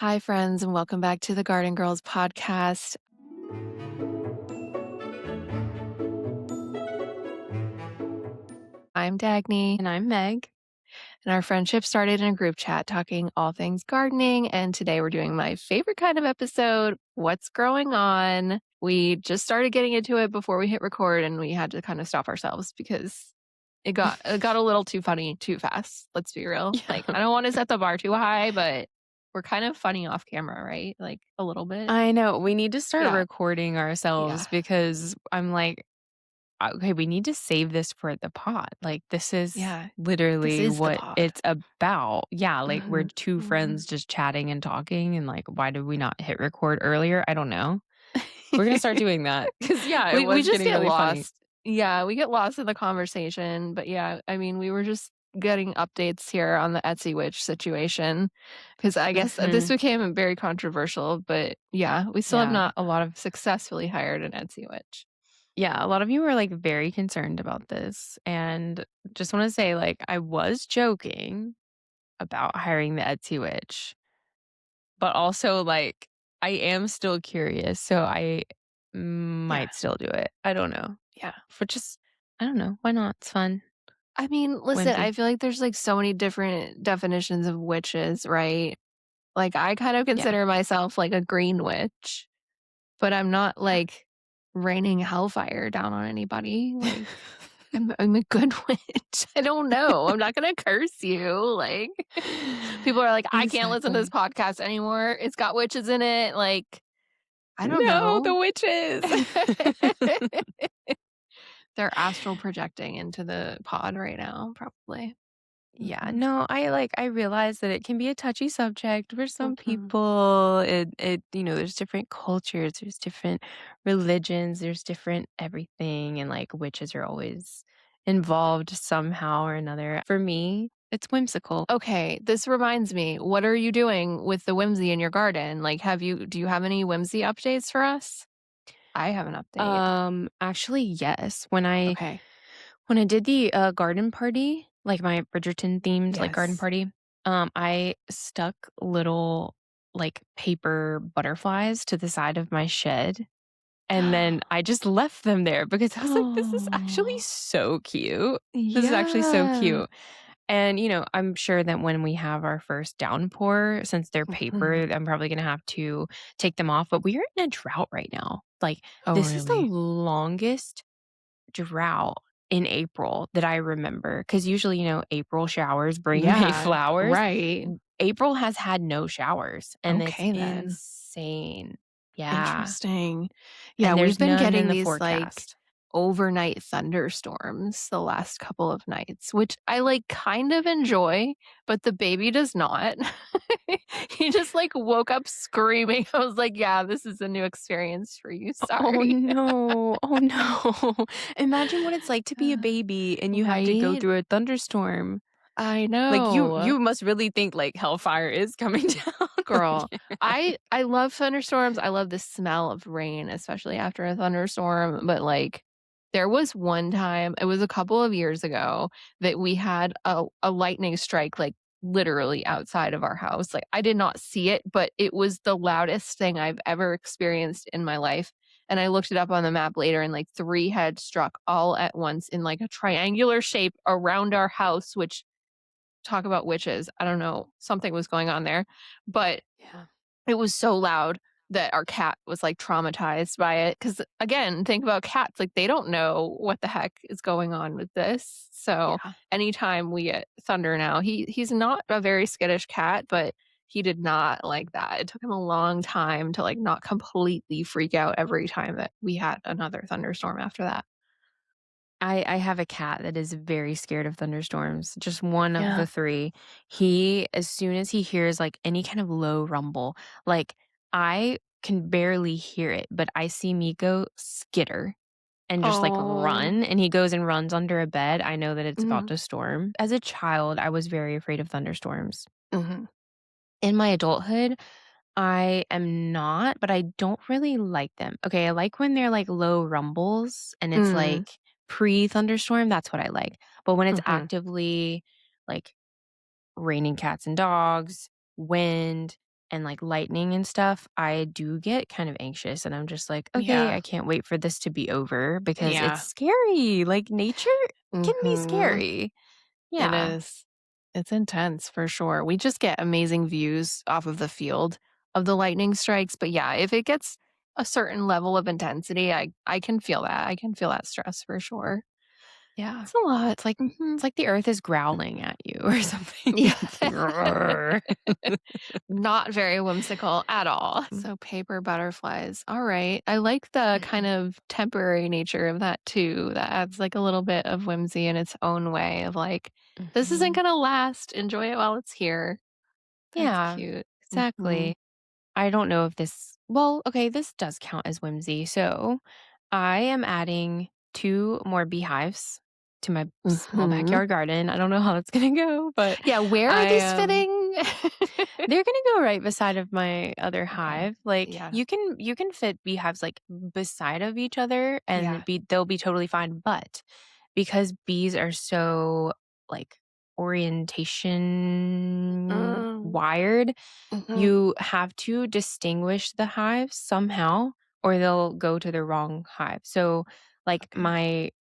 Hi, friends, and welcome back to the Garden Girls podcast. I'm Dagny, And I'm Meg. and our friendship started in a group chat talking all things gardening. And today we're doing my favorite kind of episode, What's Growing On? We just started getting into it before we hit record, and we had to kind of stop ourselves because it got a little too funny too fast. Let's be real. Yeah. Like, I don't want to set the bar too high, but we're kind of funny off camera, right? Like a little bit. I know. We need to start Yeah. recording ourselves because I'm like, okay, we need to save this for the pod. Like, this is Yeah. This literally is the what pod. it's about. Yeah. Like, we're two Mhm. friends just chatting and talking. And like, why did we not hit record earlier? I don't know. We're going to start doing that because, yeah, it We was just getting get really funny. lost. Yeah, we get lost in the conversation, but yeah, I mean, we were just getting updates here on the Etsy witch situation because I guess this Mhm. became very controversial, but yeah, we still have Yeah. not a lot of successfully hired an Etsy witch. Yeah. A lot of you were like very concerned about this. And just want to say, like, I was joking about hiring the Etsy witch. But also, like, I am still curious, so I Yeah, might still do it. I don't know. yeah. For just I don't know. Why not? It's fun. I mean, listen, Whimsy. I feel like there's like so many different definitions of witches, right? Like I kind of Yeah. consider myself like a green witch. But I'm not, Yeah. like, raining hellfire down on anybody, like, I'm a good witch. I don't know, I'm not gonna curse you, like, people are like, "I can't listen to this Exactly. podcast anymore, it's got witches in it," like, I don't No, the know. witches. They're astral projecting into the pod right now, probably. Yeah, Mhm, no, I realize that it can be a touchy subject for some mhm. people. There's different cultures, there's different religions, there's different everything, and like witches are always involved somehow or another. For me, it's whimsical. Okay, this reminds me, what are you doing with the whimsy in your garden? Like, do you have any whimsy updates for us? I have an update. Actually, yes. Okay. When I did the garden party, like my Bridgerton themed like garden Yes. party, I stuck little like paper butterflies to the side of my shed. And then I just left them there because I was like, this is actually Oh, so cute. This is actually so yeah. cute. And, I'm sure that when we have our first downpour, since they're Mhm. paper, I'm probably going to have to take them off. But we are in a drought right now. Like, Oh, this is the really? longest drought in April that I remember. Because usually, April showers bring May Yeah, flowers. right. April has had no showers, and it's Okay, then. insane. Yeah. Interesting. Yeah, And we've there's been none in getting the these, like, forecast. overnight thunderstorms the last couple of nights, which I, like, kind of enjoy, but the baby does not. He just, like, woke up screaming. I was like, "Yeah, this is a new experience for you, Oh, sorry." no. Oh, no. Imagine what it's like to be a baby and you have to go Right? through a thunderstorm. I Like, you know. you must really think, like, hellfire is coming down on Girl, you. I love thunderstorms. I love the smell of rain, especially after a thunderstorm, but, like, there was one time, it was a couple of years ago, that we had a lightning strike, like, literally outside of our house. Like, I did not see it, but it was the loudest thing I've ever experienced in my life, and I looked it up on the map later, and, like, 3 had struck all at once in, like, a triangular shape around our house, which talk about witches. I don't know, something was going on there, but Yeah. it was so loud that our cat was, like, traumatized by it. Because again, think about cats, like, they don't know what the heck is going on with this, so Yeah. anytime we get thunder now he's not a very skittish cat, but he did not like that. It took him a long time to, like, not completely freak out every time that we had another thunderstorm after that. I have a cat that is very scared of thunderstorms, just one of Yeah. the 3. He as soon as he hears, like, any kind of low rumble, like, I can barely hear it, but I see Miko skitter and just, like, Oh. run, and he goes and runs under a bed. I know that it's about Mhm, to storm. As a child, I was very afraid of thunderstorms. mhm, In my adulthood, I am not, but I don't really like them. Okay, I like when they're like low rumbles and it's mm, like pre-thunderstorm, that's what I like. But when it's mhm. actively like raining cats and dogs, wind, and, like, lightning and stuff, I do get kind of anxious, and I'm just like, "Okay, Yeah. I can't wait for this to be over," because it's Yeah. scary, like, nature can be Mhm. scary. It Yeah. is. It's intense for sure. We just get amazing views off of the field of the lightning strikes, but yeah, if it gets a certain level of intensity, I can feel that. I can feel that stress for sure. Yeah. It's a lot. Mhm. It's like the earth is growling at you or something. Yeah. It's like, "Roar." Not very whimsical at all. So paper butterflies. All right. I like the kind Mhm, of temporary nature of that too. That adds like a little bit of whimsy in its own way of like, this isn't mhm. going to last. Enjoy it while it's here. That's Yeah, cute. Mhm. exactly. I don't know if this well, okay, this does count as whimsy. So, I am adding 2 more beehives to my small Mhm. backyard garden. I don't know how that's gonna go, but Yeah, where are I, these fitting? they're gonna go right beside of my other Okay. hive. Like, Yeah. you can fit beehives, like, beside of each other Yeah. and they'll be totally fine, but because bees are so, like, orientation Mm. wired, Mhm. you have to distinguish the hives somehow or they'll go to the wrong hive. So, like, Okay.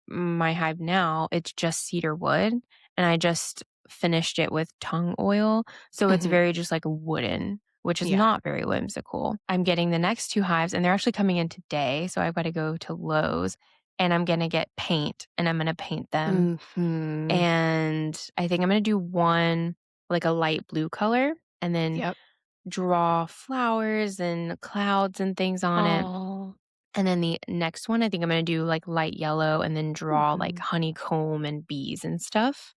my hive now, it's just cedar wood, and I just finished it with tung oil, so it's Mhm. very just, like, wooden, which is Yeah. not very whimsical. I'm getting the next 2 hives, and they're actually coming in today, so I've gotta go to Lowe's, and I'm gonna get paint, and I'm gonna paint them, Mhm. and I think I'm gonna do one, like, a light blue color, and then Yep. draw flowers and clouds and things on it. Oh. And then the next one, I think I'm gonna do, like, light yellow and then draw, like, Mhm. honeycomb and bees and stuff.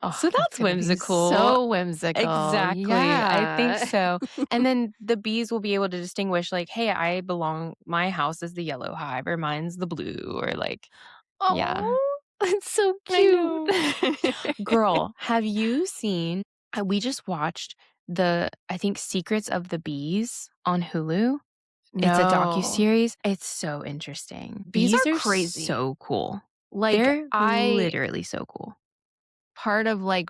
Oh, So that's that's gonna be whimsical. so whimsical. Exactly, I think Yeah. so. And then the bees will be able to distinguish, like, "Hey, my house is the yellow hive," or "Mine's the blue," or, like yeah. Oh, that's so I cute. know. Girl, have you seen we just watched I think, Secrets of the Bees on Hulu. It's a No. docuseries. It's so interesting. Bees Bees are are crazy. so cool. Like, They're I literally so cool. part of, like,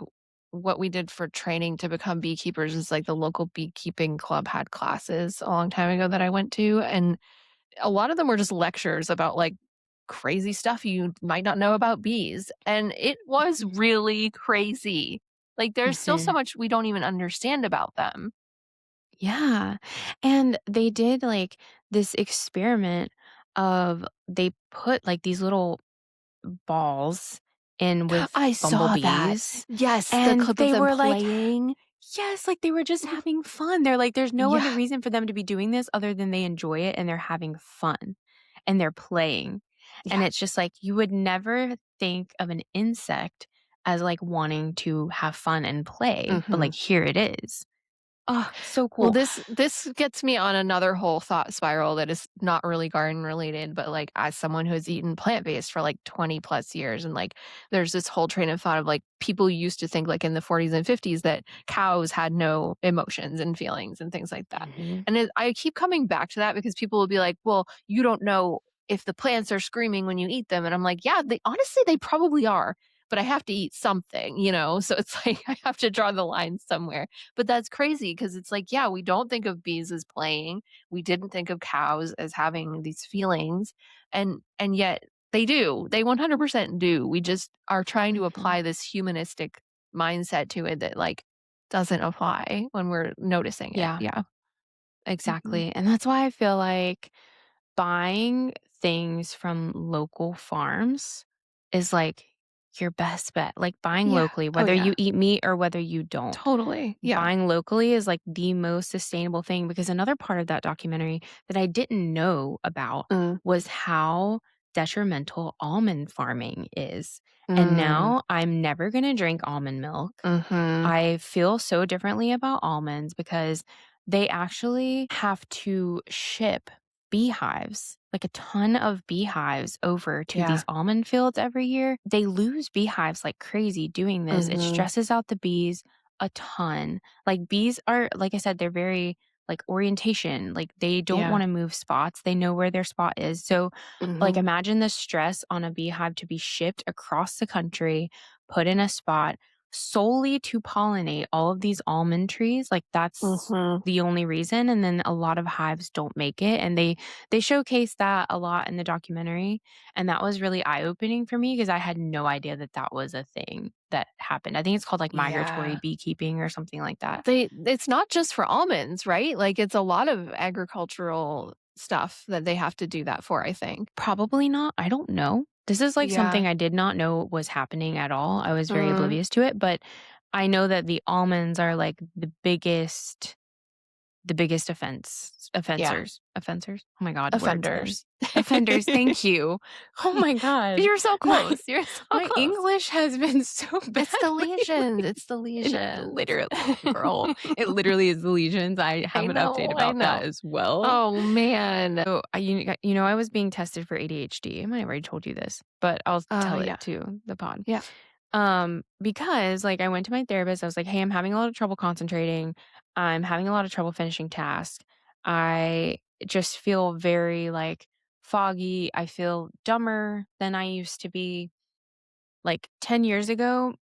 what we did for training to become beekeepers is, like, the local beekeeping club had classes a long time ago that I went to, and a lot of them were just lectures about, like, crazy stuff you might not know about bees, and it was Mhm. really crazy. Like, there's still so Mhm. much we don't even understand about them. Yeah, and they did, like, this experiment of they put, like, these little balls in with I saw that. bumblebees, Yes, the and clip of they them were like playing. yes, like, they were just having fun. They're like, "There's no other Yeah. reason for them to be doing this other than they enjoy it and they're having fun, and they're playing." And Yeah. it's just like, you would never think of an insect as, like, wanting to have fun and play, but, Mhm. like, here it is. Oh, so Well, cool. this gets me on another whole thought spiral that is not really garden related, but, like, as someone who has eaten plant-based for, like, 20 plus years, and, like, there's this whole train of thought of, like, people used to think, like, in the 40s and 50s that cows had no emotions and feelings and things like that. Mhm. And I keep coming back to that because people will be like, "Well, you don't know if the plants are screaming when you eat them." And I'm like, "Yeah, they honestly, they probably are, but I have to eat something," you know? So it's like I have to draw the line somewhere. But that's crazy because it's like, yeah, we don't think of bees as playing. We didn't think of cows as having these feelings, and yet they do. They 100% do. We just are trying to Mhm. apply this humanistic mindset to it that, like, doesn't apply when we're noticing it. Yeah, Yeah. Mhm. exactly, and that's why I feel like buying things from local farms is, like, your best bet, like, buying Yeah. locally, Oh, whether yeah. you eat meat or whether you don't. Totally. Yeah. Buying locally is, like, the most sustainable thing because another part of that documentary that I didn't know about Mm. was how detrimental almond farming is, and Mm. now I'm never gonna drink almond milk. Mhm. I feel so differently about almonds because they actually have to ship beehives, like a ton of beehives over to Yeah. these almond fields every year. They lose beehives like crazy doing this. It Mhm. stresses out the bees a ton. Like bees are, like I said, they're very like orientation, like they don't Yeah. want to move spots. They know where their spot is. So like Mhm. imagine the stress on a beehive to be shipped across the country, put in a spot solely to pollinate all of these almond trees. Like, that's Mhm. the only reason, and then a lot of hives don't make it, and they showcase that a lot in the documentary, and that was really eye-opening for me because I had no idea that that was a thing that happened. I think it's called, like, migratory Yeah. beekeeping or something like that. It's not just for almonds, right? Like, it's a lot of agricultural stuff that they have to do that for, I think. Probably not, I don't know. This is, like, Yeah. something I did not know was happening at all. I was very Mm, oblivious to it, but I know that the almonds are, like, the biggest yeah. offensers? Oh my god, words again. Offenders. Offenders, thank you. Oh my god. You're so My close, you're so my close. English has been so bad It's the lesions, lately. it's the It lesions. literally girl, it literally is the lesions. I have an update I about that know. as well. Oh, man. So, I was being tested for ADHD. I might have already told you this, but I'll tell it Yeah. to the pod. Yeah. Because, like, I went to my therapist, I was like, "Hey, I'm having a lot of trouble concentrating. I'm having a lot of trouble finishing tasks. I just feel very, like, foggy. I feel dumber than I used to be." Like, 10 years ago,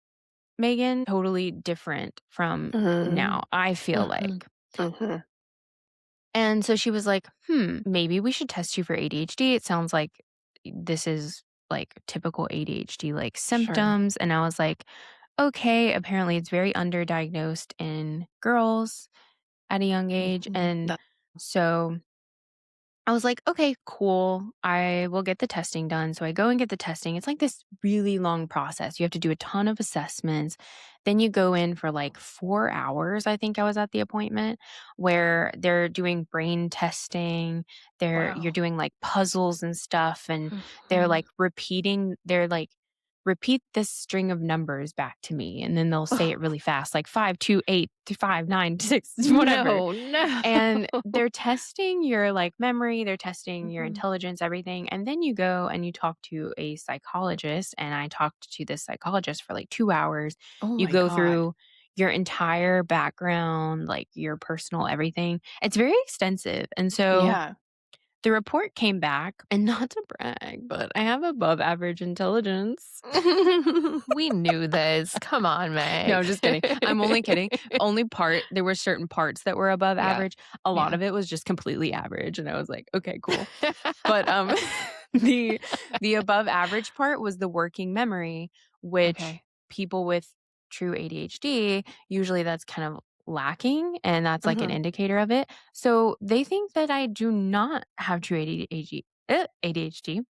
Megan, totally different from Mhm. now, I feel Mhm. like. Mhm. And so she was like, maybe we should test you for ADHD. It sounds like this is like typical ADHD like Sure. symptoms." And I was like, okay, apparently it's very underdiagnosed in girls at a young age. Mhm. And so I was like, okay, cool. I will get the testing done. So I go and get the testing. It's like this really long process. You have to do a ton of assessments. Then you go in for like 4 hours. I think I was at the appointment where they're doing brain testing. You're Wow. doing like puzzles and stuff. And they're Mhm. like repeat this string of numbers back to me. And then they'll say it really fast, like 5, 2, 8, 5, 9, 6, whatever. No, no. And they're testing your, like, memory, they're testing your Mhm. intelligence, everything, and then you go and you talk to a psychologist, and I talked to this psychologist for, like, 2 hours. Oh You my go god. through your entire background, like, your personal everything. It's very extensive, and so Yeah. the report came back, and not to brag, but I have above average intelligence. We knew this. Come on, No, Meg. I'm just kidding. I'm only kidding. There were certain parts that were above Yeah. average. A lot Yeah. of it was just completely average, and I was like, "Okay, cool." But, the the above average part was the working memory, which Okay. people with true ADHD, usually that's kind of lacking, and that's like an Mhm. indicator of it. So, they think that I do not have true ADHD,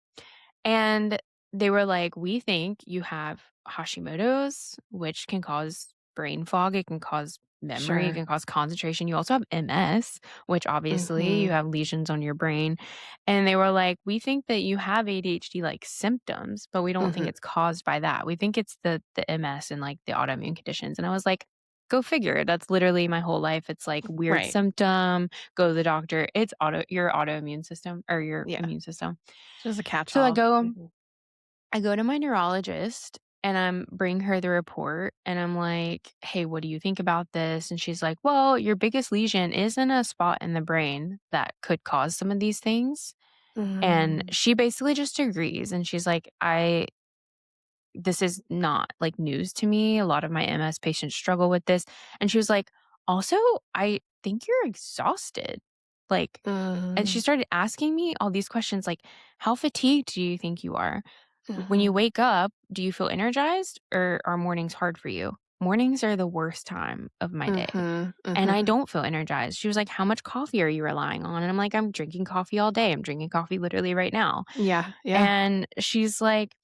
and they were like, "We think you have Hashimoto's, which can cause brain fog, it can cause memory, it Sure. can cause concentration. You also have MS, which obviously you Mhm. have lesions on your brain." And they were like, "We think that you have ADHD like symptoms, but we don't think Mhm. it's caused by that. We think it's the MS and like the autoimmune conditions." And I was like, "Go figure. That's literally my whole life. It's like weird Right. symptom, go to the doctor. It's your autoimmune system or your Yeah. immune system." Just a So catch-all. Mhm. I go to my neurologist and bring her the report and I'm like, "Hey, what do you think about this?" And she's like, "Well, your biggest lesion is in a spot in the brain that could cause some of these things." And Mm. she basically just agrees and she's like, "I This is not like news to me. A lot of my MS patients struggle with this." And she was like, "Also, I think you're exhausted." Like, and she Mm. started asking me all these questions like, "How fatigued do you think you are? When you Mhm. wake up, do you feel energized or are mornings hard for you?" Mornings are the worst time of my day. Mhm. And I Mhm. don't feel energized. She was like, "How much coffee are you relying on?" And I'm like, "I'm drinking coffee all day. I'm drinking coffee literally right now." Yeah. Yeah. And she's like,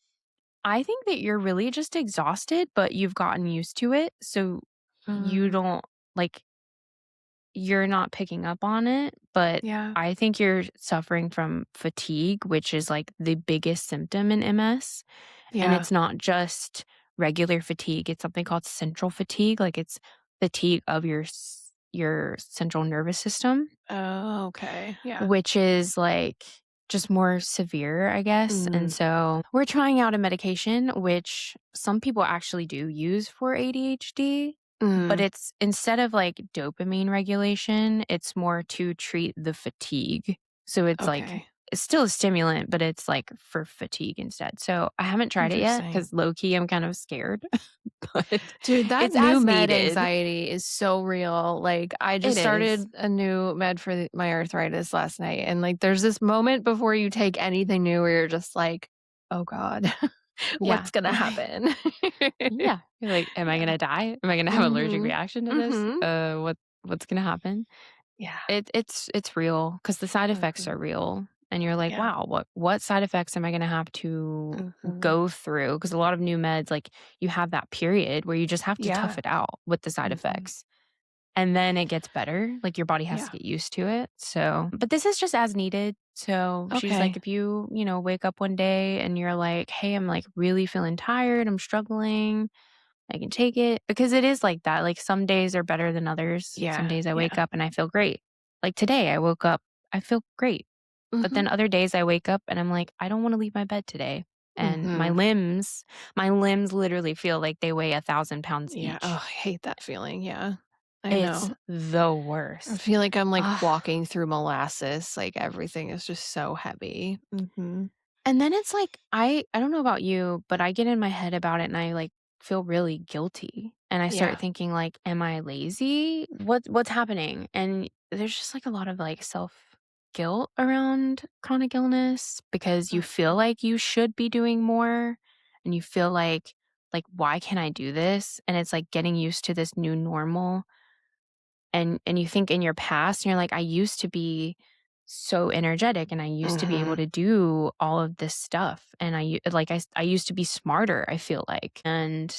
"I think that you're really just exhausted, but you've gotten used to it. So you Mm. don't like, you're not picking up on it, but Yeah. I think you're suffering from fatigue, which is like the biggest symptom in MS. And Yeah. it's not just regular fatigue, it's something called central fatigue, like, it's fatigue of your central nervous system, Oh, okay. Yeah. which is, like, just more severe, I guess, and Mm. so we're trying out a medication, which some people actually do use for ADHD, but Mm. it's instead of, like, dopamine regulation, it's more to treat the fatigue. So it's like Okay. it's still a stimulant, but it's, like, for fatigue instead. So, I haven't tried it yet Interesting. because low key, I'm kind of scared, but Dude, that it's new as med needed. anxiety is so real. Like, I It just is. started a new med for my arthritis last night. And like, there's this moment before you take anything new where you're just like, oh God, Yeah. what's going to happen? Yeah. You're like, "Am I Yeah. gonna die? Am I gonna have allergic Mm reaction to hmm. Mm this? hmm. What's gonna happen?" Yeah. It's real because the side Mm effects hmm. are real, and you're like, Yeah. "Wow, what side effects am I gonna have to Mm hmm. go through?" Because a lot of new meds, like, you have that period where you just have to tough Yeah. it out with the side Mm hmm. effects, and then it gets better, like, your body has to Yeah. get used to it, so but this is just as needed, so she's like, Okay. "If you wake up one day and you're like, 'Hey, I'm, like, really feeling tired, I'm struggling,' I can take it," because it is like that, like, some days are better than others. Some Yeah. days I wake Yeah. up and I feel great. Like today, I woke up, I feel great. Mm But hmm. then other days I wake up and I'm like, "I don't wanna leave my bed today." Mm And hmm. my limbs literally feel like they weigh 1,000 pounds Yeah. Oh, each. I hate that feeling. Yeah. I It's know. the I worst. feel like I'm, like, Ugh. walking through molasses, like, everything is just so heavy. Mhm. And then it's like, I don't know about you, but I get in my head about it and I, like, feel really guilty. And I start Yeah. thinking like, "Am I lazy? What's happening?" And there's just, like, a lot of, like, self-guilt around chronic illness because you feel Mhm. like you should be doing more and you feel like, "Why can't I do this?" And it's like getting used to this new normal and you think in your past, and you're like, "I used to be so energetic, and I used to be able Mhm. to do all of this stuff, and I used to be smarter, I feel like." And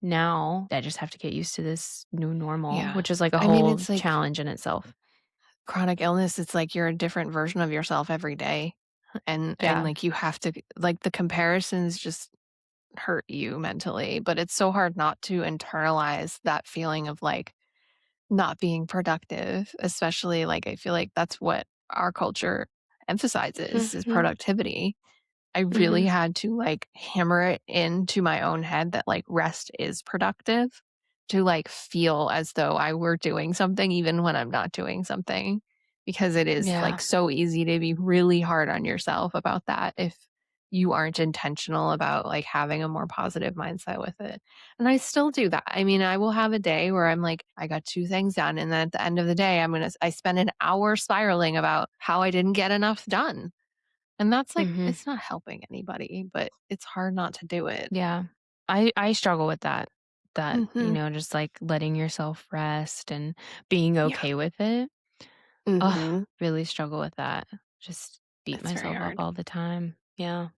now I just have to get used to this new normal, Yeah. which is like a I mean, whole it's like challenge in itself. chronic illness, it's like you're a different version of yourself every day, and, Yeah. like, you have to like, the comparisons just hurt you mentally, but it's so hard not to internalize that feeling of, like, not being productive, especially, like, I feel like that's what our culture emphasizes is Mhm. productivity. I really Mhm. had to, like, hammer it into my own head that, like, rest is productive to, like, feel as though I were doing something even when I'm not doing something, because it is, like, Yeah. so easy to be really hard on yourself about that if you aren't intentional about, like, having a more positive mindset with it, and I still do that. I mean, I will have a day where I'm like, "I got 2 things done," and then at the end of the day, I spend an hour spiraling about how I didn't get enough done. And that's like Mhm. it's not helping anybody, but it's hard not to do it. Yeah. I struggle with that. Mhm. Just, like, letting yourself rest and being Yeah. okay with it. Ugh, Mhm. really struggle with that. Just beat It's very myself up hard. all the time. Yeah,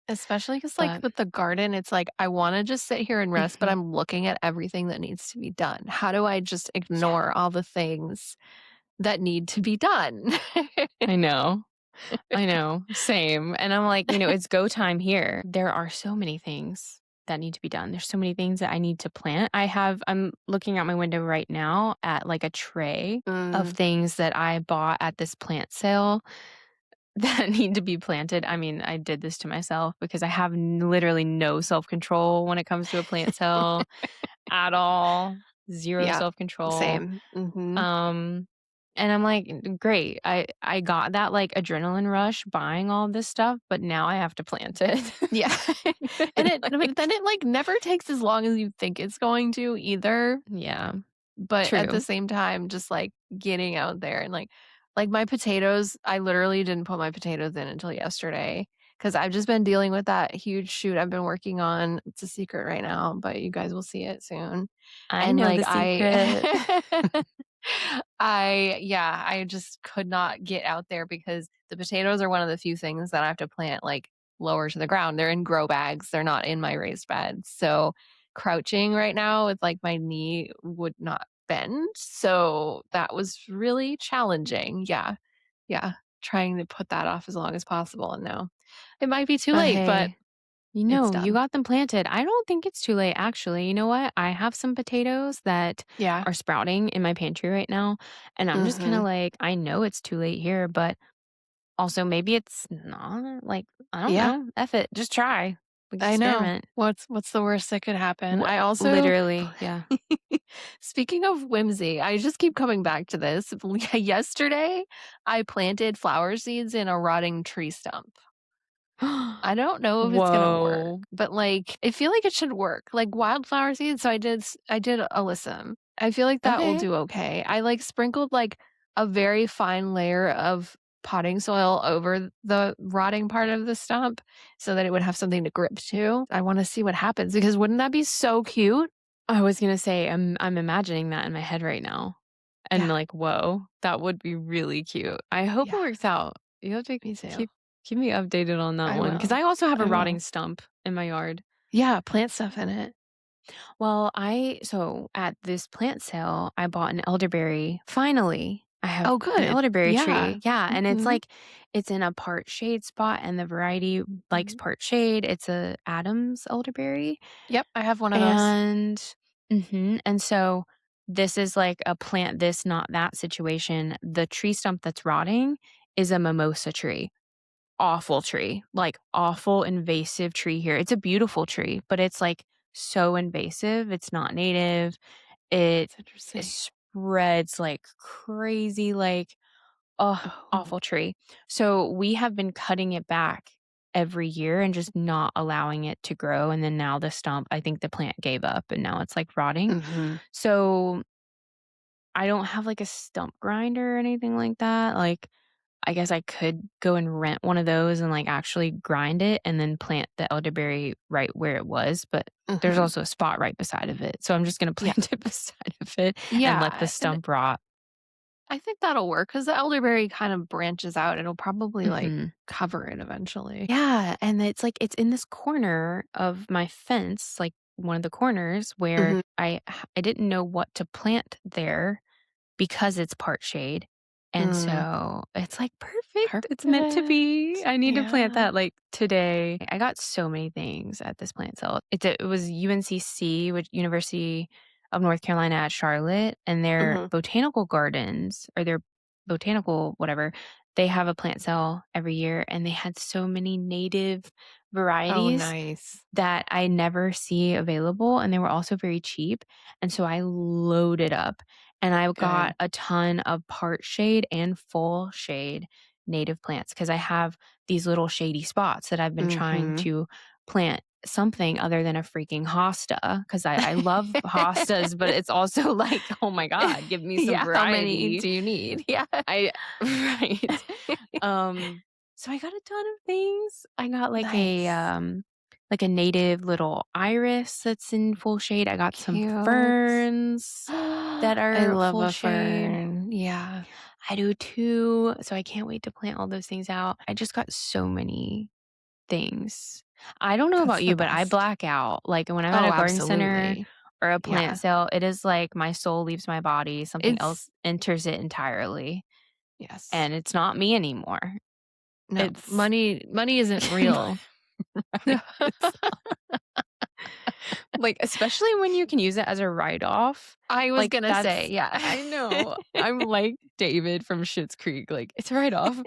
Especially because, like, but with the garden, it's like, I wanna just sit here and rest, but mhm. I'm looking at everything that needs to be done. How do I just Yeah, ignore all the things that need to be done? I know. I know, same, and I'm like, it's go time here. There are so many things that need to be done. There's so many things that I need to plant. I'm looking out my window right now at, like, a tray of Mm. things that I bought at this plant sale that need to be planted. I mean, I did this to myself because I have literally no self-control when it comes to a plant sale at all. 0 Yeah. self-control. Same. Mhm. Um, and I'm like, Great. I got that, like, adrenaline rush buying all this stuff, but now I have to plant it." Yeah. And it but Like then it, like, never takes as long as you think it's going to either. yeah, But at the true. same time, just, like, getting out there and, like, my potatoes, I literally didn't put my potatoes in until yesterday because 'cause I've just been dealing with that huge shoot I've been working on. It's a secret right now, but you guys will see it soon. I And, know like, the secret. I just could not get out there because the potatoes are one of the few things that I have to plant, like, lower to the ground. They're in grow bags, they're not in my raised beds, so crouching right now with, like, my knee would not bend, so that was really challenging. Yeah, yeah, trying to put that off as long as possible, and now it might be too But late, but hey, it's you done. got them planted. I don't think it's too late, actually. You know what? I have some potatoes that Yeah. are sprouting in my pantry right now, and I'm just kinda Mhm. like, I know it's too late here, but also maybe it's not. Like, I don't Yeah. know. F it. Just try. I know. experiment. What's the worst that could happen? What I also literally, yeah. speaking of whimsy, I just keep coming back to this. Yesterday, I planted flower seeds in a rotting tree stump. I don't know if it's gonna work, Whoa. but, like, I feel like it should work, like, wildflower seeds, so I did alyssum. I feel like that will Okay. do okay. I, like, sprinkled, like, a very fine layer of potting soil over the rotting part of the stump so that it would have something to grip to. I wanna see what happens because wouldn't that be so cute? I was gonna say, I'm imagining that in my head right now, and, Yeah, like, whoa, that would be really cute. I hope it yeah, works out. You have to me too. keep keep me updated on that I one because will, I also have a I rotting will. stump in my yard. Yeah, plant stuff in it. Well, I so at this plant sale, I bought an elderberry. Finally, I have Oh, an good. elderberry Yeah. tree. Yeah, and it's Mhm, like it's in a part shade spot, and the variety likes mhm. part shade. It's a Adams elderberry, Yep, I have one of those. and and so this is like a plant this, not that situation. The tree stump that's rotting is a mimosa tree. Awful tree, like, awful invasive tree here. It's a beautiful tree, but it's, like, so invasive, it's not native. It That's interesting. spreads like crazy, like, oh, Oh. awful tree. So, we have been cutting it back every year and just not allowing it to grow, and then now the stump I think the plant gave up, and now it's, like, rotting. Mhm. So, I don't have, like, a stump grinder or anything like that, like, I guess I could go and rent one of those and, like, actually grind it and then plant the elderberry right where it was, but there's Mhm. also a spot right beside of it, so I'm just gonna Yeah. plant it beside of it and let the Yeah, and stump rot. I think that'll work because the elderberry kind of branches out. It'll probably, like, Mhm. cover it eventually. Yeah, and it's, like, it's in this corner of my fence, like, one of the corners where Mhm. I didn't know what to plant there because it's part shade, and Mm. so it's, like, perfect, it's meant to be. Perfect. I need to plant Yeah. that, like, today. I got so many things at this plant sale. It was UNCC, which University of North Carolina at Charlotte, and their Mhm. botanical gardens or their botanical whatever, they have a plant sale every year, and they had so many native Oh, varieties nice. that I never see available, and they were also very cheap, and so I loaded up, and I got Good. a ton of part shade and full shade native plants because I have these little shady spots that I've been trying Mhm. to plant something other than a freaking hosta because I love hostas, but it's also like, "Oh my god, give me some Yeah, how many variety." do you need? Yeah. I right. So I got a ton of things. I got Nice. like a native little iris that's in full shade. I got some Cute. ferns that I are love full a shade. fern. Yeah. I do too. So I can't wait to plant all those things out. I just got so many things. I don't know That's about the you, but I best. black out. Like when I'm at Oh, a garden center absolutely. or a plant Yeah. sale, it is like my soul leaves my body. Something else It's enters it entirely. yes. And it's not me anymore. No, It's money isn't real. right. It's like, especially when you can use it as a write-off, I was like, gonna say, that's yeah. I know. I'm like David from Schitt's Creek, like, "It's a write-off."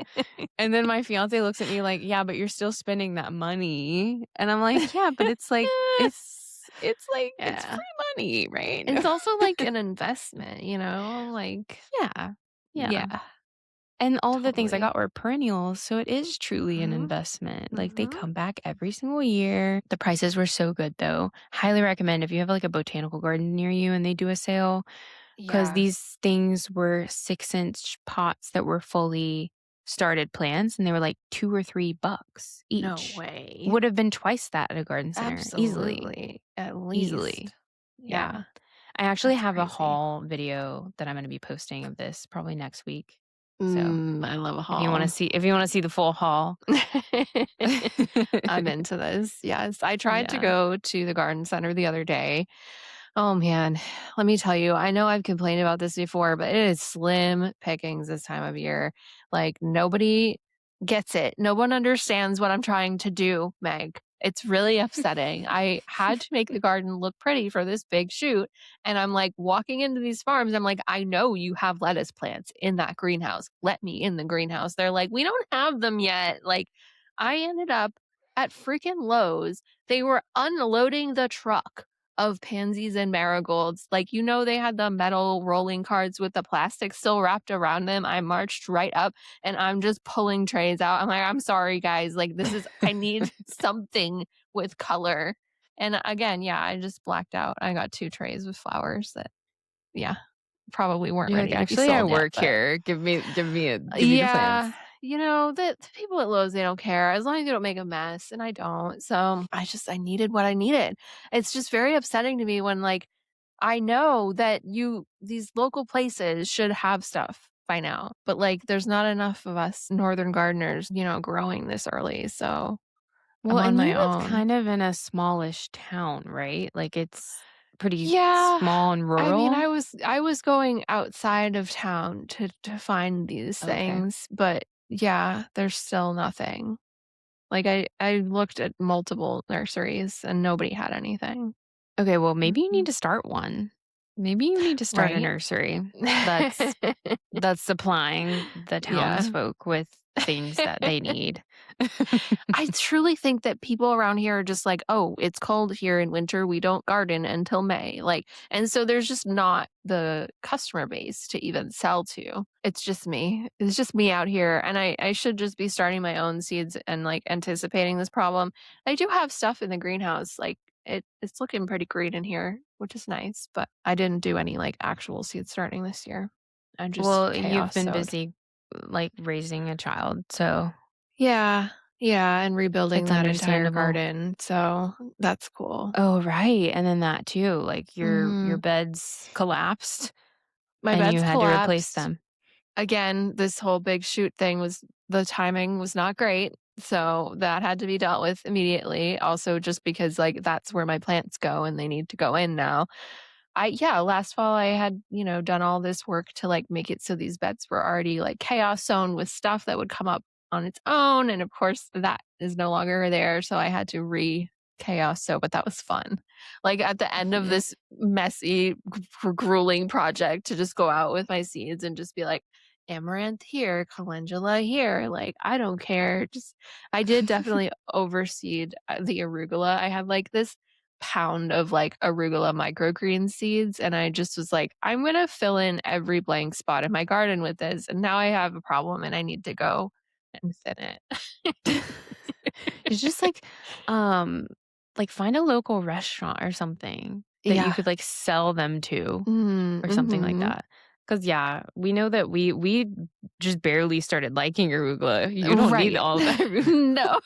And then my fiancé looks at me like, "Yeah, but you're still spending that money." And I'm like, "Yeah, but it's like it's like it's Yeah. free money, right?" It's also like an investment, like Yeah. Yeah. yeah, And all of the things I totally. got were perennials, so it is truly an Mhm, investment. Like, they mhm. come back every single year. The prices were so good, though. Highly recommend if you have, like, a botanical garden near you and they do a sale, because Yeah. these things were 6-inch pots that were fully started plants, and they were, like, 2 or $3 No each. way. Would have been twice that at a garden center, easily, Absolutely, at easily. least. Yeah. Yeah, I actually that's have a crazy. haul video that I'm gonna be posting of this probably next week. So I love a if haul. you wanna see the full haul. I'm into this, yes. I tried to Yeah. go to the garden center the other day. Oh, man, let me tell you, I know I've complained about this before, but it is slim pickings this time of year. Like, nobody gets it. No one understands what I'm trying to do, Meg. It's really upsetting. I had to make the garden look pretty for this big shoot, and I'm, like, walking into these farms, I'm like, "I know you have lettuce plants in that greenhouse. Let me in the greenhouse." They're like, "We don't have them yet." Like, I ended up at freaking Lowe's, they were unloading the truck of pansies and marigolds. Like, they had the metal rolling carts with the plastic still wrapped around them. I marched right up and I'm just pulling trays out. I'm like, I'm sorry, guys. Like, I need something with color. And again, yeah, I just blacked out. I got 2 trays with flowers that, yeah, probably weren't You're like, ready to be "Actually, I sold yet. work But here. Give me the yeah, plants." the people at Lowe's, they don't care as long as you don't make a mess, and I don't. So I needed what I needed. It's just very upsetting to me when like I know that these local places should have stuff by now, but like there's not enough of us northern gardeners, growing this early. So Well, I'm on and you my live own. kind of in a smallish town, right? Like, it's pretty Yeah. small and I mean, rural? I was going outside of town to find these Okay. things, but yeah, there's still nothing. Like, I looked at multiple nurseries and nobody had anything. Okay, well, maybe you need Mhm. to start one. Maybe you need to start a Right? nursery that's that's supplying the Yeah. townsfolk with things that they need. I truly think that people around here are just like, "Oh, it's cold here in winter, we don't garden until May." Like, and so there's just not the customer base to even sell to. It's just me. It's just me out here, and I should just be starting my own seeds and, like, anticipating this problem. I do have stuff in the greenhouse, like, it's looking pretty green in here, which is nice, but I didn't do any, like, actual seed starting this year. I just Well, you've chaos been sowed. busy, like, raising a child, so Yeah, yeah, and rebuilding it's that entire understandable. garden, so that's cool. Oh, right, and then that too, like, your Mhm. beds collapsed, My and you bed's had to replace collapsed. them. Again, this whole big shoot thing the timing was not great, so that had to be dealt with immediately, also just because, like, that's where my plants go and they need to go in now. Yeah, last fall I had, done all this work to like make it so these beds were already like chaos zone with stuff that would come up on its own. And of course that is no longer there. So I had to chaos so, but that was fun. Like at the end of this messy, grueling project to just go out with my seeds and just be like, amaranth here, calendula here. Like, I don't care. I did definitely overseed the arugula. I had like this pound of like arugula microgreen seeds and I just was like, I'm going to fill in every blank spot in my garden with this. And now I have a problem and I need to go and thin it. It's just find a local restaurant or something that you Yeah. could, like, sell them to or something like Mm-hmm. that. Because yeah, we know that we just barely started liking arugula. You don't need Right. all of that arugula. No.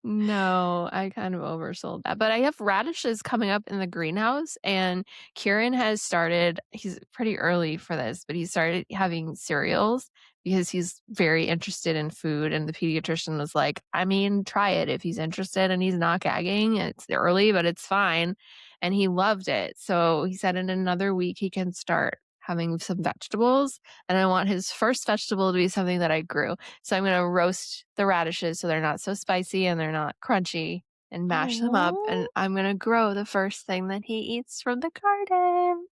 No, I kind of oversold that, but I have radishes coming up in the greenhouse, and Kieran has started he's pretty early for this, but he started having cereals because he's very interested in food, and the pediatrician was like, "I mean, try it if he's interested and he's not gagging. It's early, but it's fine." And he loved it. So he said in another week he can start having some vegetables, and I want his first vegetable to be something that I grew. So I'm gonna roast the radishes so they're not so spicy and they're not crunchy and mash them up, and Oh, I'm gonna grow the first thing that he eats from the garden.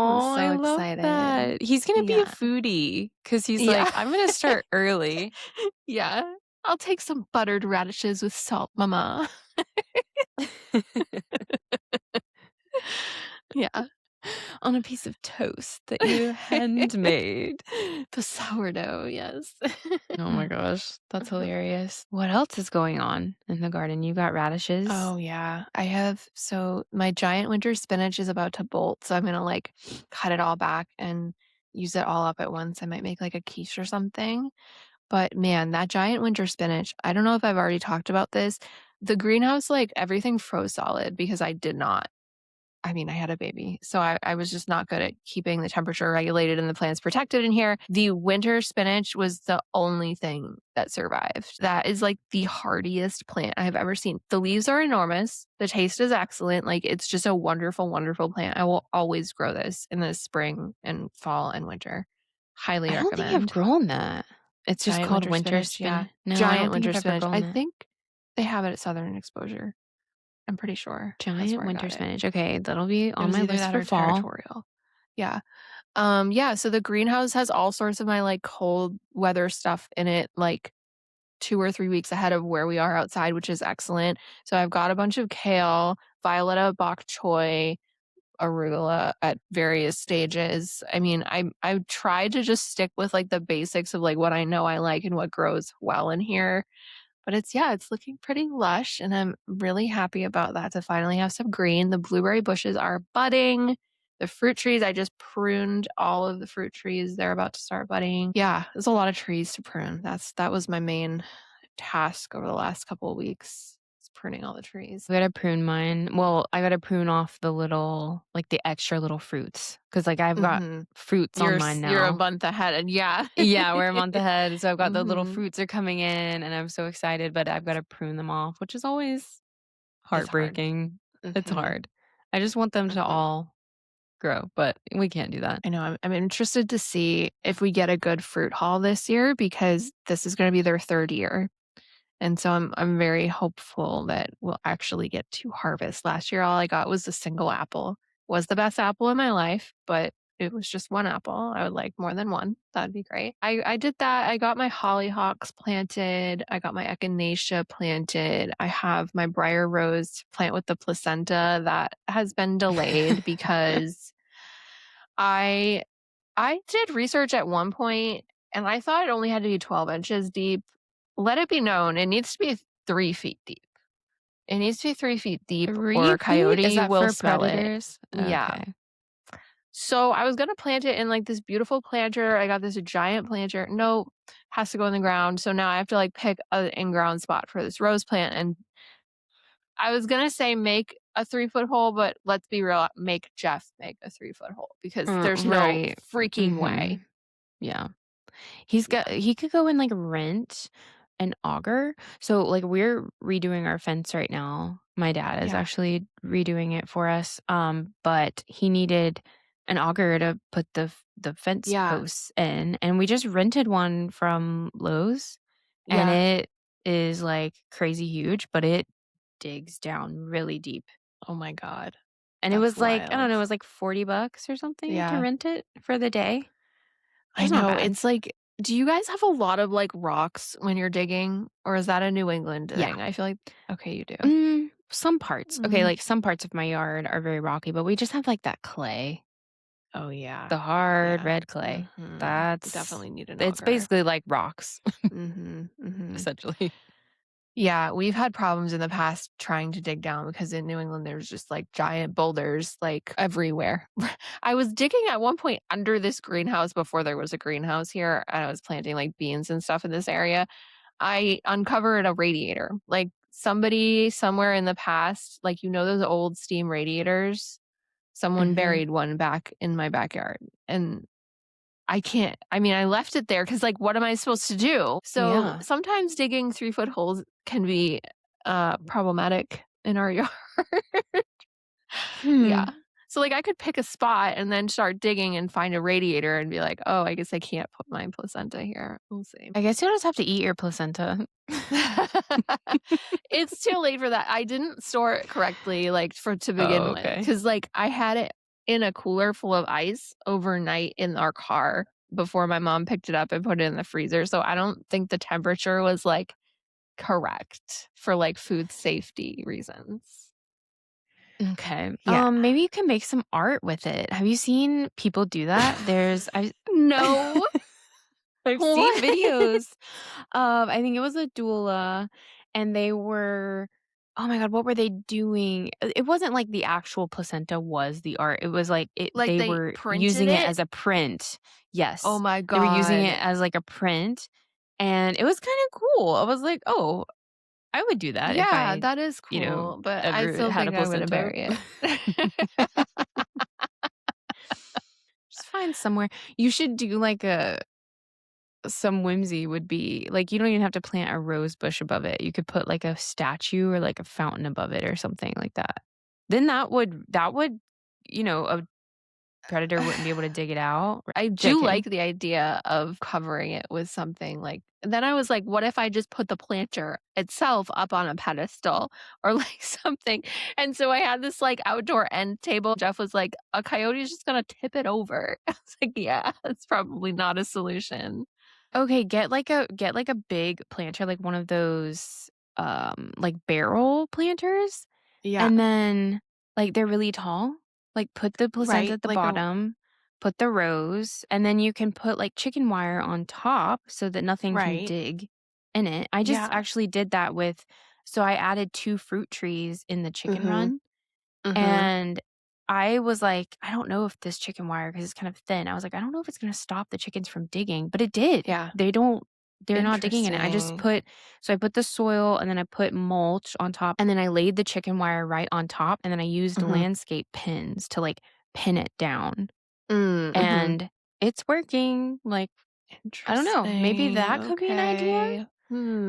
I'm oh, I so love excited. that. He's gonna be a Yeah. foodie because he's like, Yeah. "I'm gonna start early." Yeah. I'll take some buttered radishes with salt, mama. Yeah. On a piece of toast that you handmade. The sourdough, yes. Oh my gosh, that's hilarious. What else is going on in the garden? You got radishes? Oh, yeah. My giant winter spinach is about to bolt, so I'm gonna, like, cut it all back and use it all up at once. I might make, like, a quiche or something, but man, that giant winter spinach, I don't know if I've already talked about this. The greenhouse, like, everything froze solid because I mean, I had a baby, so I was just not good at keeping the temperature regulated and the plants protected in here. The winter spinach was the only thing that survived. That is like the hardiest plant I have ever seen. The leaves are enormous. The taste is excellent. Like it's just a wonderful, wonderful plant. I will always grow this in the spring and fall and winter. Highly I don't think I've recommend. grown that. It's just Giant called winter winter spinach. Yeah. spin. No, I Giant don't think winter I've ever spinach. grown I that. think they have it at Southern Exposure. I'm pretty sure that's Giant where I winter got it. spinach. Okay, that'll be It on was my either list that for or fall. territorial. Yeah. Yeah, so the greenhouse has all sorts of my, like, cold weather stuff in it, like 2 or 3 weeks ahead of where we are outside, which is excellent. So I've got a bunch of kale, violeta, bok choy, arugula at various stages. I mean, I tried to just stick with, like, the basics of, like, what I know I like and what grows well in here, but it's looking pretty lush, and I'm really happy about that to finally have some green. The blueberry bushes are budding. The fruit trees, I just pruned all of the fruit trees. They're about to start budding. Yeah, there's a lot of trees to prune. That was my main task over the last couple of weeks, is pruning all the trees. I gotta prune mine. Well, I gotta prune off the little like, the extra little fruits because like, I've got Mhm. fruits on mine You're a now. month ahead and yeah. Yeah, we're a month ahead, so I've got the little Mhm. fruits are coming in, and I'm so excited, but I've gotta prune them off, which is always It's hard. heartbreaking. It's Mhm. hard. I just want them to Mhm. all grow, but we can't do that. I know I'm interested to see if we get a good fruit haul this year because this is gonna be their 3rd year. And so I'm very hopeful that we'll actually get to harvest. Last year, all I got was a single apple. Was the best apple in my life, but it was just 1 apple. I would like more than 1. That'd be great. I did that. I got my hollyhocks planted. I got my echinacea planted. I have my briar rose plant with the placenta that has been delayed because I I did research at one point, and I thought it only had to be 12 inches deep. Let it be known, it needs to be 3 feet deep. It needs to be 3 feet deep, or a Repeat? Is coyote that will for smell it. predators? Yeah. Okay. So, I was gonna plant it in, like, this beautiful planter. I got this giant planter. No, has to go in the ground. So now I have to, like, pick an in-ground spot for this rose plant, and I was gonna say make a 3-foot hole, but let's be real, make Jeff make a 3-foot hole because there's no Right. freaking way. Mhm. Yeah. He could go and, like, rent an auger. So, like, we're redoing our fence right now. My dad is Yeah. actually redoing it for us, but he needed an auger to put the fence Yeah. posts in, and we just rented one from Lowe's, and Yeah. it is, like, crazy huge, but it digs down really deep. Oh my god. And it That's was like, I don't wild. know, it was like $40 or something to Yeah. rent it for the day, which I is not know, bad. it's like do you guys have a lot of, like, rocks when you're digging, or is that a New England Yeah. thing? I feel like okay, you do. Some parts. Okay, Mm. like, some parts of my yard are very rocky, but we just have, like, that clay, Oh, yeah. the hard Yeah. red clay. Mhm. That's Definitely need an it's auger. basically like rocks, Mhm, mhm. essentially. Yeah, we've had problems in the past trying to dig down because in New England, there's just, like, giant boulders, like, everywhere. I was digging at one point under this greenhouse before there was a greenhouse here, and I was planting, like, beans and stuff in this area. I uncovered a radiator. Like, somebody somewhere in the past, like, those old steam radiators? Someone Mhm. buried one back in my backyard, and I mean, I left it there because, like, what am I supposed to do? So, Yeah. sometimes digging 3-foot holes can be, problematic in our yard. Yeah. Hmm. So, like, I could pick a spot and then start digging and find a radiator and be like, "Oh, I guess I can't put my placenta here." We'll see. I guess you'll just have to eat your placenta. It's too late for that. I didn't store it correctly, like, to begin Oh, with, okay. because like, I had it in a cooler full of ice overnight in our car before my mom picked it up and put it in the freezer, so I don't think the temperature was, like, correct for, like, food safety reasons. Okay. Yeah. Maybe you can make some art with it. Have you seen people do that? No. I've seen What? videos of I think it was a doula, and they were oh my god, what were they doing? It wasn't like the actual placenta was the art. It was like Like, they they were printed using it it? as a print. Oh Yes. my They were using it god. as like a print, and it was kinda cool. I was like, "Oh, I would do that if Yeah, I, that is you know, cool, but I ever still had a think I'm gonna placenta." bury it. Just find somewhere. You should do like a some whimsy would be like, you don't even have to plant a rose bush above it. You could put like a statue or like a fountain above it or something like that. Then that would, a predator wouldn't be able to dig it out. I do JK. like the idea of covering it with something like then I was like, what if I just put the planter itself up on a pedestal or like something? And so I had this like outdoor end table. Jeff was like, a coyote is just gonna tip it over. I was like, yeah, that's probably not a solution. Okay, get like a big planter, like one of those, like, barrel planters, Yeah, and then, like, they're really tall. Like, put the placenta right, at the like a bottom, put the rows, and then you can put, like, chicken wire on top so that nothing can right. dig in it. I just Yeah. actually did that with so I added 2 fruit trees in the chicken Mhm, run. mhm. And I was like, "I don't know if this chicken wire, because it's kind of thin." I was like, "I don't know if it's gonna stop the chickens from digging," but it did. Yeah, They're not digging in it. interesting. I put the soil, and then I put mulch on top, and then I laid the chicken wire right on top, and then I used Mhm. landscape pins to, like, pin it down, Mhm. and it's working. Like, I don't know, maybe Interesting, that could be an idea? okay.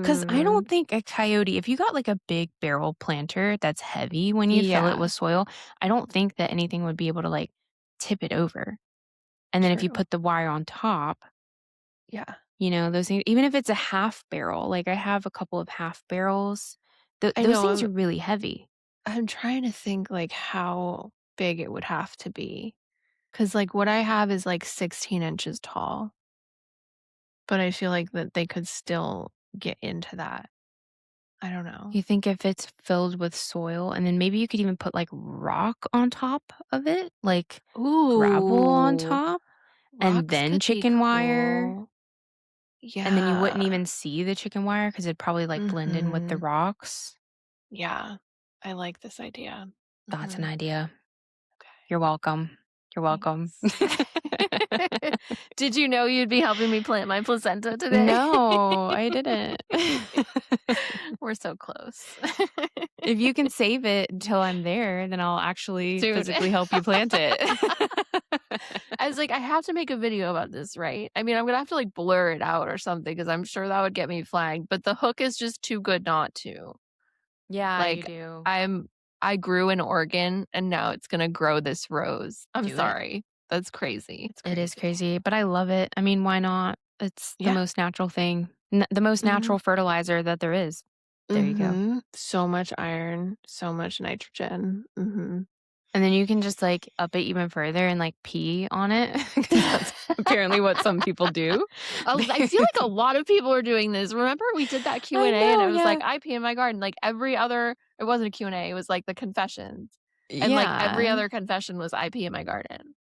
'Cause I Hmm. don't think a coyote if you got, like, a big barrel planter that's heavy when you fill it Yeah, with soil, I don't think that anything would be able to, like, tip it over. And then if you true. put the wire on top, Yeah. those things even if it's a half barrel, like, I have a couple of half barrels, I those know, things are really heavy. I'm trying to think, like, how big it would have to be, because like, what I have is, like, 16 inches tall, but I feel like that they could still get into that. I don't know. You think if it's filled with soil and then maybe you could even put, like, rock on top of it, like, gravel on Ooh, top, and rocks then could be chicken wire. cool. And then you wouldn't Yeah. even see the chicken wire because 'cause it'd probably, like, blend in with the Mhm. rocks. Yeah. I like this idea. That's an Mhm. idea. Okay. You're welcome. You're welcome. Thanks. Did you know you'd be helping me plant my placenta today? No, I didn't. We're so close. If you can save it until I'm there, then I'll actually Dude. physically help you plant it. I was like, I have to make a video about this, right? I mean, I'm gonna have to like blur it out or something because I'm sure that would get me flagged, but the hook is just too good not to. Yeah, you Like, do. I'm I grew an organ and now it's gonna grow this rose. I'm Do it. sorry. That's crazy. It's It is crazy. crazy, but I love it. I mean, why not? It's the Yeah. most natural thing. The most Mhm. natural fertilizer that there is. There you go. Mhm. So much iron, so much nitrogen. Mhm. And then you can just, like, up it even further and, like, pee on it because that's apparently what some people do. I feel like a lot of people are doing this. Remember we did that I Q&A and A and know, it was like, yeah. "I pee in my garden." Like, every other it wasn't a Q&A, it was like the confessions. And, like, every Yeah. other confession was, "I pee in my garden."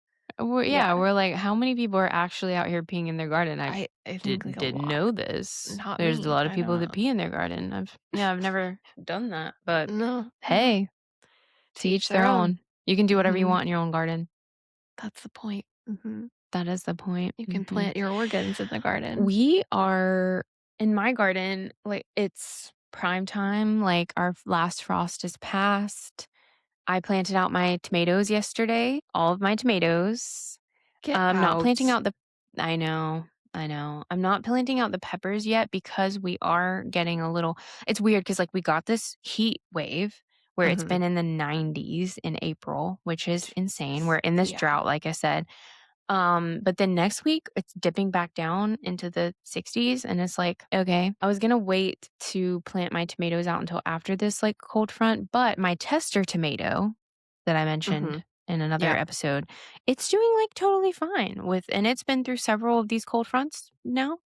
Yeah. We're like, how many people are actually out here peeing in their garden? I I think, like, a didn't lot. know this. Not There's a me. lot of I don't people that know. pee in their garden. I've never done that, but No, no. hey, to To each each their their own. own. You can do whatever you Mhm. want in your own garden. That's the point. Mhm. That is the point. You can Mhm. plant your organs in the garden. We are in my garden, like, it's prime time, like, our last frost is past. I planted out my tomatoes yesterday, all of my tomatoes. Get Not planting out. out the I know, I know. I'm not planting out the peppers yet because we are getting a little it's weird because like, we got this heat wave where it's Mhm. been in the 90s in April, which is insane. We're in this Yeah. drought, like I said. But then next week, it's dipping back down into the 60s, and it's like, okay, I was gonna wait to plant my tomatoes out until after this, like, cold front, but my tester tomato that I mentioned Mhm. in another Yeah. episode, it's doing, like, totally fine and it's been through several of these cold fronts now,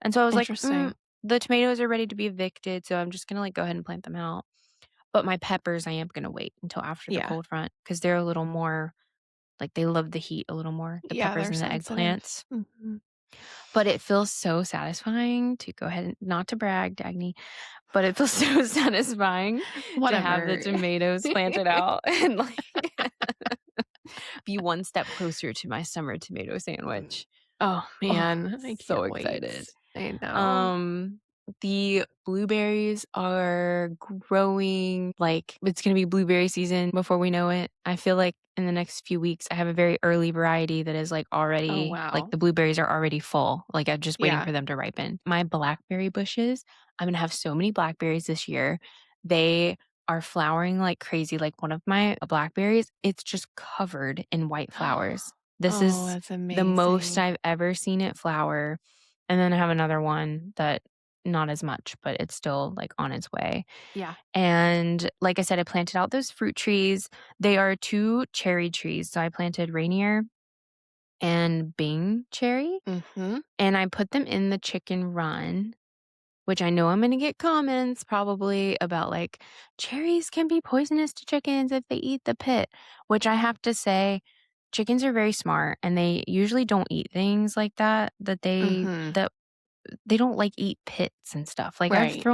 and so I was like, Interesting. the tomatoes are ready to be evicted, so I'm just gonna, like, go ahead and plant them out." But my peppers, I am gonna wait until after the Yeah. cold front because 'cause they're a little more like, they love the heat a little more, the Yeah, peppers they're and the sensitive. eggplants. Mhm. But it feels so satisfying to go ahead and not to brag, Dagny, but it feels so satisfying to have the Whatever. tomatoes planted out and, like, be one step closer to my summer tomato sandwich. Oh, Oh, man, I so can't wait. excited. I know. Um, the blueberries are growing like it's gonna be blueberry season before we know it. I feel like in the next few weeks, I have a very early variety that is like Oh, already like wow. the blueberries are already full. Like I'm just waiting Yeah. for them to ripen. My blackberry bushes, I'm gonna have so many blackberries this year. They are flowering like crazy. Like one of my blackberries, it's just covered in white flowers. This Oh, is that's the most amazing. I've ever seen it flower. And then I have another one that not as much, but it's still, like, on its way. Yeah. And like I said, I planted out those fruit trees. They are 2 cherry trees. So I planted Rainier and Bing cherry, Mhm. and I put them in the chicken run, which I know I'm gonna get comments probably about, like, "Cherries can be poisonous to chickens if they eat the pit," which I have to say, chickens are very smart, and they usually don't eat things like that, Mhm. that they don't, like, eat pits and stuff. Like, Right.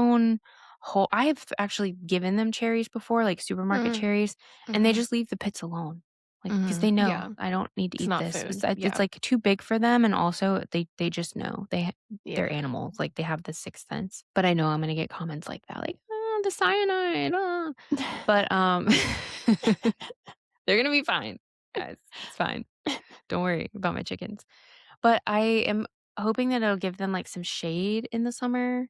I've actually given them cherries before, like supermarket Mhm. cherries, and they Mhm. just leave the pits alone. Like, because they Mhm. know, Yeah. "I don't need to It's eat not this." food. It's, Yeah. like, too big for them, and also they just know. They're Yeah. animals, like, they have the sixth sense. But I know I'm gonna get comments like that, like, "Oh, the cyanide, ah." But, they're gonna be fine, guys. It's fine. Don't worry about my chickens. But I am hoping that it'll give them, like, some shade in the summer,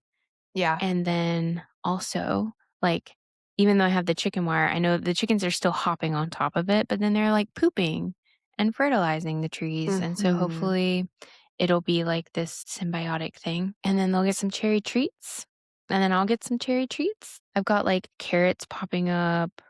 Yeah. and then also, like, even though I have the chicken wire, I know the chickens are still hopping on top of it, but then they're, like, pooping and fertilizing the trees, and so Mhm. hopefully it'll be like this symbiotic thing, and then they'll get some cherry treats, and then I'll get some cherry treats. I've got, like, carrots popping up,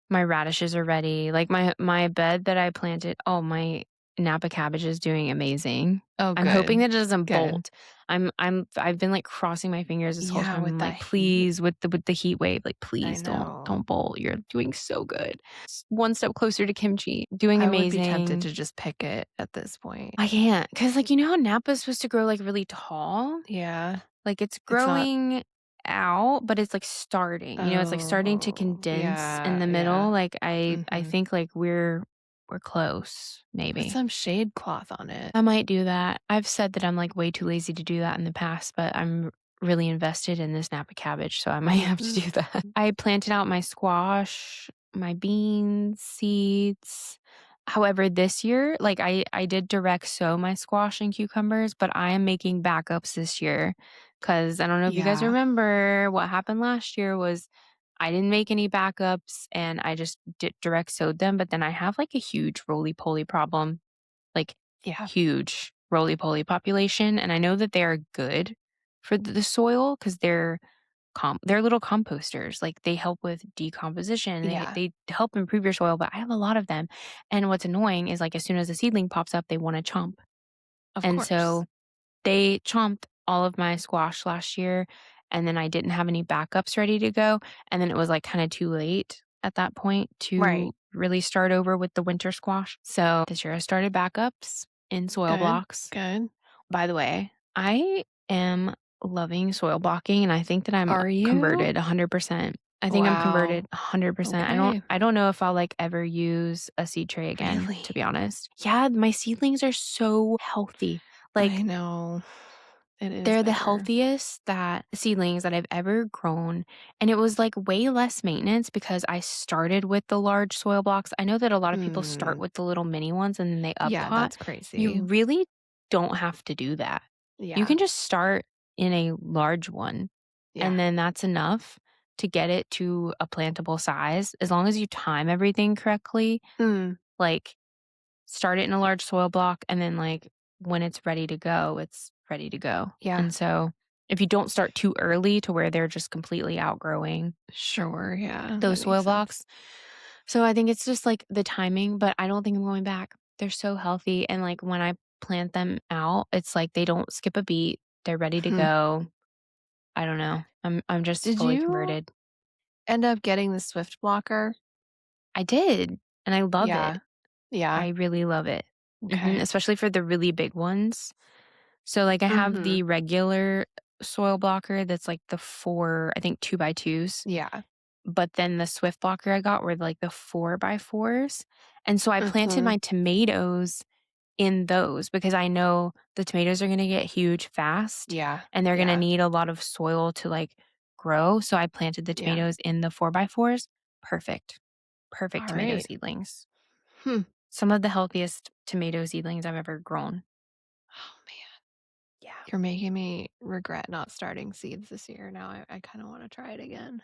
my radishes are ready, like, my bed that I planted my Napa cabbage is doing amazing. Oh, I'm hoping good. that it doesn't Good. bolt. I've been, like, crossing my fingers this whole Yeah, time. with I'm that like, heat. "Please," with the heat wave, like, I "Please know. don't bolt. You're doing so good." One step closer to kimchi, doing I would be tempted amazing. to just pick it at this point. I can't, cause like, you know how Napa's supposed to grow, like, really tall? Yeah. Like, it's It's not. growing out, but it's, like, starting, it's, like, starting to Oh, condense in yeah, the middle, yeah. like, I Mhm. think, like, we're close, Put maybe. some shade cloth on it. I might do that. I've said that I'm, like, way too lazy to do that in the past, but I'm really invested in this Napa cabbage, so I might have to Mhm. do that. I planted out my squash, my beans, seeds. However, this year, like, I did direct sow my squash and cucumbers, but I am making backups this year because I don't know if you guys Yeah. remember what happened last year was I didn't make any backups and I just did direct sowed them, but then I have, like, a huge roly-poly problem, like, Yeah. huge roly-poly population, and I know that they are good for the soil because they're little composters, like, they help with decomposition, Yeah. they help improve your soil, but I have a lot of them, and what's annoying is, like, as soon as a seedling pops up, they wanna chomp, Of and course. so they chomped all of my squash last year, and then I didn't have any backups ready to go, and then it was, like, kinda too late at that point to Right. really start over with the winter squash. So, this year I started backups in soil Good. blocks. Good. By the way, I am loving soil blocking, and I think that I'm Are you? converted 100%. I think I'm Wow. converted 100%. Okay. I don't know if I'll, like, ever use a seed tray again, to Really? be honest. Yeah, my seedlings are so healthy. I Like, know. It is they're the better. healthiest that seedlings that I've ever grown, and it was, like, way less maintenance because I started with the large soil blocks. I know that a lot of people start Hmm. with the little mini ones and then they Yeah, up-pot. that's You crazy. really don't have to do that. You Yeah. can just start in a large one, Yeah. and then that's enough to get it to a plantable size as long as you time everything correctly, Mm. like, start it in a large soil block, and then, like, when it's ready to go, it's ready to go. Yeah. And so, if you don't start too early to where they're just completely outgrowing Sure. Yeah. That those makes soil sense. blocks. So, I think it's just, like, the timing, but I don't think I'm going back. They're so healthy, and, like, when I plant them out, it's like they don't skip a beat. They're ready to Hmm. go. I don't know. I'm just Did fully you converted. end up getting the Swift blocker? I did, and I love it. Yeah. Yeah. I really love it. Okay. Especially for the really big ones. So, like, I have Mhm. the regular soil blocker that's, like, the 4, I think, 2 by 2s, Yeah. but then the Swift blocker I got were, like, the 4 by 4s, and so I planted Mhm. my tomatoes in those because I know the tomatoes are gonna get huge fast, Yeah. and they're gonna Yeah. need a lot of soil to, like, grow, so I planted the Yeah. tomatoes in the 4 by 4s. Perfect. Perfect All tomato right. seedlings. Hmm. Some of the healthiest tomato seedlings I've ever grown. Oh man, Yeah. you're making me regret not starting seeds this year. Now I kind of want to try it again.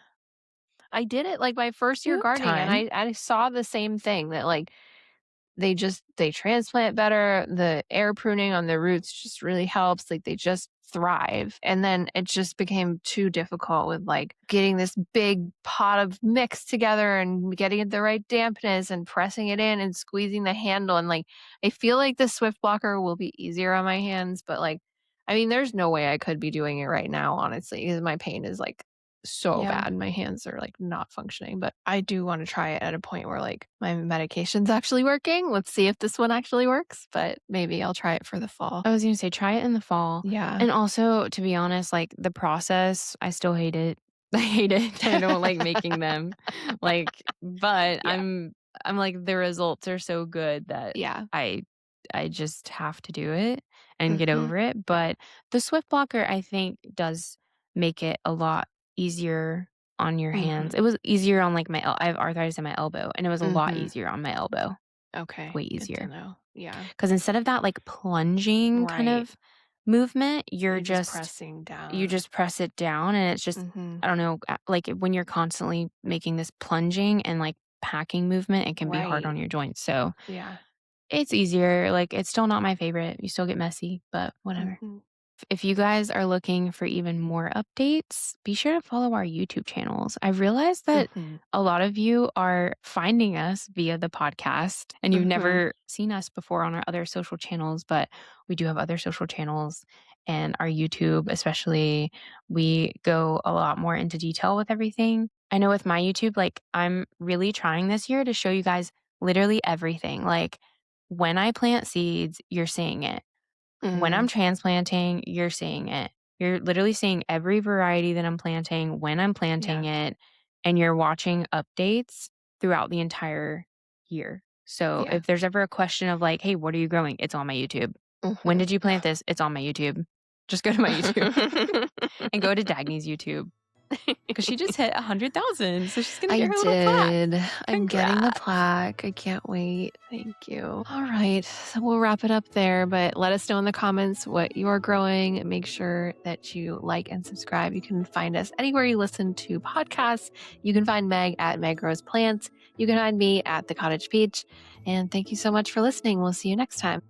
I did it like my first You year have gardening, and time. I saw the same thing that like they transplant better, the air pruning on the roots just really helps, like, they just thrive, and then it just became too difficult with, like, getting this big pot of mix together and getting it the right dampness and pressing it in and squeezing the handle, and, like, I feel like the Swift blocker will be easier on my hands, but, like, I mean, there's no way I could be doing it right now, honestly, because my pain is, like, so Yeah. bad. My hands are, like, not functioning, but I do wanna try it at a point where, like, my medication's actually working. Let's see if this one actually works, but maybe I'll try it for the fall. I was gonna say try it in the fall. Yeah. And also, to be honest, like, the process, I still hate it. I hate it. I don't like making them. But Yeah. I'm like, the results are so good that Yeah. I I just have to do it and get Mhm. over it. But the Swift blocker, I think, does make it a lot easier on your hands. Mhm. It was easier on, like, I have arthritis in my elbow, and it was a lot Mhm. easier on my elbow. Okay, Way good to easier. know. Yeah. 'Cause instead of that, like, plunging kind Right. of movement, You're just pressing you down. just press it down, and it's just Mhm. I don't know, like, when you're constantly making this plunging and, like, packing movement, it can be hard on Right. your joints, so Yeah. it's easier, like, it's still not my favorite, you still get messy, but whatever. Mhm. If you guys are looking for even more updates, be sure to follow our YouTube channels. I realized that Mhm. a lot of you are finding us via the podcast and you've Mhm. never seen us before on our other social channels, but we do have other social channels and our YouTube, especially, we go a lot more into detail with everything. I know with my YouTube, like, I'm really trying this year to show you guys literally everything. Like, when I plant seeds, you're seeing it. When I'm Mm. transplanting, you're seeing it. You're literally seeing every variety that I'm planting, when I'm planting Yeah. it, and you're watching updates throughout the entire year. So Yeah. if there's ever a question of like, "Hey, what are you growing?" It's on my YouTube. "When Mhm. did you plant this?" It's on my YouTube. Just go to my YouTube and go to Dagny's YouTube because she just hit 100,000, so she's gonna I get her little plaque. did. I'm getting the Congrats. plaque. I can't wait. Thank you. All right. So we'll wrap it up there, but let us know in the comments what you are growing. Make sure that you like and subscribe. You can find us anywhere you listen to podcasts. You can find Meg at Meg Grows Plants. You can find me at the Cottage Peach. And thank you so much for listening. We'll see you next time.